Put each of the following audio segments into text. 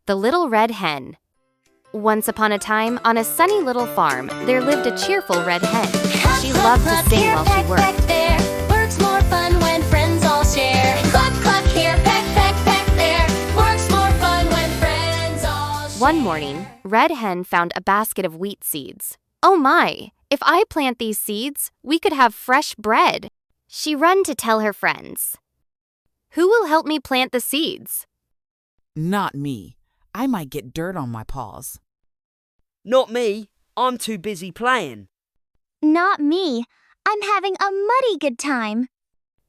The Little Red Hen. Once upon a time, on a sunny little farm, there lived a cheerful red hen. She loved to sing while she worked. Work's more fun when friends all share. Cluck, cluck here, peck, peck, peck there. Work's more fun when friends all share. One morning, Red Hen found a basket of wheat seeds. Oh my! If I plant these seeds, we could have fresh bread. She ran to tell her friends. Who will help me plant the seeds? Not me. I might get dirt on my paws. Not me. I'm too busy playing. Not me. I'm having a muddy good time.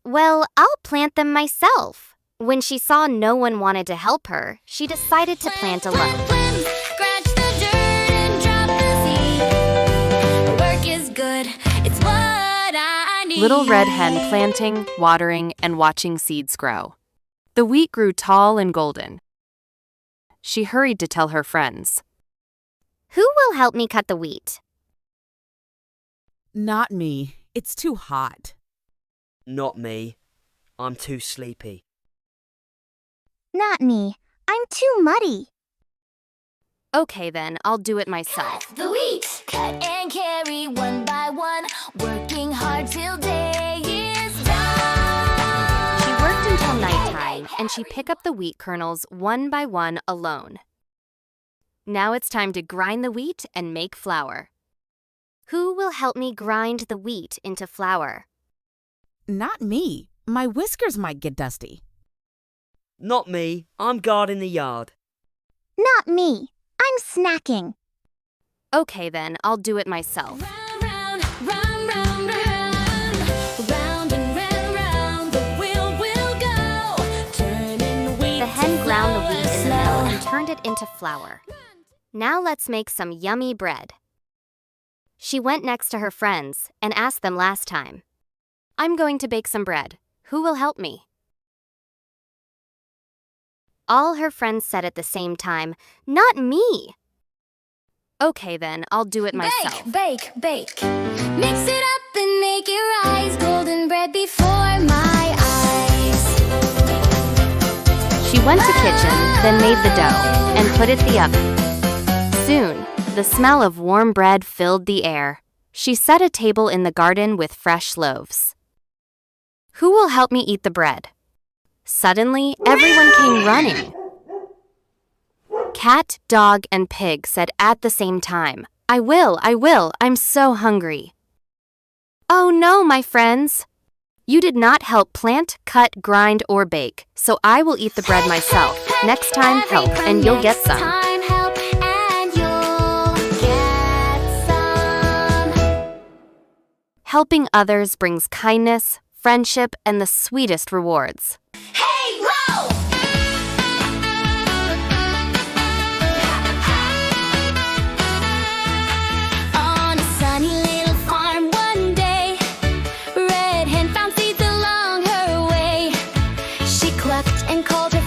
Well, I'll plant them myself. When she saw no one wanted to help her, she decided to plant alone. Scratch the dirt and drop the seed. Work is good. It's what I need. Little Red Hen planting, watering, and watching seeds grow. The wheat grew tall and golden. She hurried to tell her friends. Who will help me cut the wheat? Not me. It's too hot. Not me. I'm too sleepy. Not me. I'm too muddy. Okay then, I'll do it myself. The wheat. Cut and carry one by one. Working hard till day is done. She worked until nighttime, and she picked up the wheat kernels one by one alone. Now it's time to grind the wheat and make flour. Who will help me grind the wheat into flour? Not me. My whiskers might get dusty. Not me. I'm guarding the yard. Not me. I'm snacking. Okay then, I'll do it myself. Round, round, round, round, round. Round and round, round, the wheel will go. Turning the wheat The hen to ground the wheat in the mill flour. and turned it into flour. Now let's make some yummy bread. She went next to her friends and asked them last time. I'm going to bake some bread. Who will help me? All her friends said at the same time, Not me! Okay then, I'll do it myself. Bake, bake, bake. Mix it up and make it rise. Golden bread before my eyes. She went to kitchen, then made the dough, and put it in the oven. Soon, the smell of warm bread filled the air. She set a table in the garden with fresh loaves. Who will help me eat the bread? Suddenly, everyone came running. Cat, dog, and pig said at the same time, I will, I'm so hungry. Oh no, my friends! You did not help plant, cut, grind, or bake, so I will eat the bread myself. Next time, help, and you'll get some. Time, help, and you'll get some. Helping others brings kindness, friendship, and the sweetest rewards. Hey, whoa! On a sunny little farm one day, Red Hen found seeds along her way. She clucked and called her